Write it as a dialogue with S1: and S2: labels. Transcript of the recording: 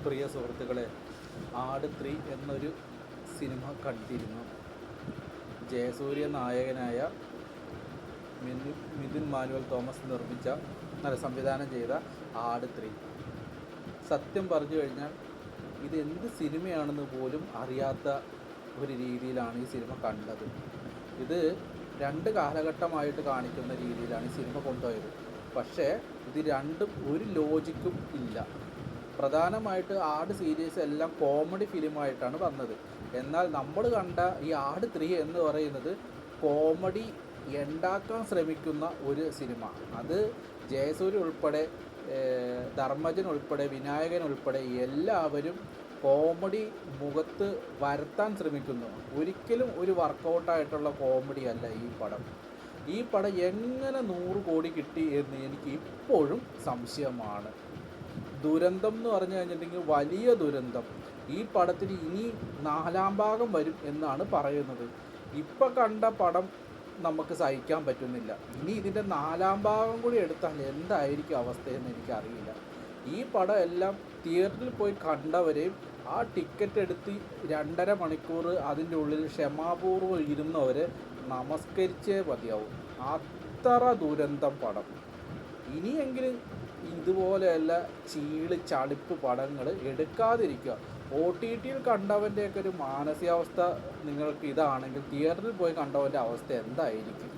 S1: പ്രിയ സുഹൃത്തുക്കളെ, ആട് 3 എന്നൊരു സിനിമ കണ്ടിരുന്നു. ജയസൂര്യ നായകനായ മിഥുൻ മാനുവൽ തോമസ് സംവിധാനം ചെയ്ത ആട് 3. സത്യം പറഞ്ഞു കഴിഞ്ഞാൽ ഇത് എന്ത് സിനിമയാണെന്ന് പോലും അറിയാത്ത ഒരു രീതിയിലാണ് ഈ സിനിമ കണ്ടത്. ഇത് 2 കാലഘട്ടമായിട്ട് കാണിക്കുന്ന രീതിയിലാണ് ഈ സിനിമ കൊണ്ടുപോയത്. പക്ഷേ ഇത് രണ്ടും ഒരു ലോജിക്കും ഇല്ല. പ്രധാനമായിട്ട് ആട് സീരീസ് എല്ലാം കോമഡി ഫിലിമായിട്ടാണ് വന്നത്. എന്നാൽ നമ്മൾ കണ്ട ഈ ആട് 3 എന്ന് പറയുന്നത് കോമഡി ഉണ്ടാക്കാൻ ശ്രമിക്കുന്ന ഒരു സിനിമ. അത് ജയസൂര്യ ഉൾപ്പെടെ, ധർമ്മജൻ ഉൾപ്പെടെ, വിനായകൻ ഉൾപ്പെടെ എല്ലാവരും കോമഡി മുഖത്ത് വരുത്താൻ ശ്രമിക്കുന്നു. ഒരിക്കലും ഒരു വർക്കൗട്ടായിട്ടുള്ള കോമഡി അല്ല ഈ പടം എങ്ങനെ 100 കോടി കിട്ടി എന്ന് എനിക്ക് ഇപ്പോഴും സംശയമാണ്. ദുരന്തം എന്ന് പറഞ്ഞു കഴിഞ്ഞിട്ടുണ്ടെങ്കിൽ വലിയ ദുരന്തം. ഈ പടത്തിന് ഇനി 4ാം ഭാഗം വരും എന്നാണ് പറയുന്നത്. ഇപ്പം കണ്ട പടം നമുക്ക് സഹിക്കാൻ പറ്റുന്നില്ല. ഇനി ഇതിൻ്റെ 4ാം ഭാഗം കൂടി എടുത്താൽ എന്തായിരിക്കും അവസ്ഥയെന്ന് എനിക്കറിയില്ല. ഈ പടം എല്ലാം തിയേറ്ററിൽ പോയി കണ്ടവരെയും ആ ടിക്കറ്റ് എടുത്ത് 2.5 മണിക്കൂർ അതിൻ്റെ ഉള്ളിൽ ക്ഷമാപൂർവ്വം ഇരുന്നവർ നമസ്കരിച്ചേ മതിയാവും. അത്ര ദുരന്തം പടം. ഇനിയെങ്കിലും ഇതുപോലെയല്ല ചളിപ്പ് പടങ്ങൾ എടുക്കാതിരിക്കുക. OTTയിൽ കണ്ടവൻ്റെയൊക്കെ ഒരു മാനസികാവസ്ഥ നിങ്ങൾക്ക് ഇതാണെങ്കിൽ തിയേറ്ററിൽ പോയി കണ്ടവൻ്റെ അവസ്ഥ എന്തായിരിക്കും?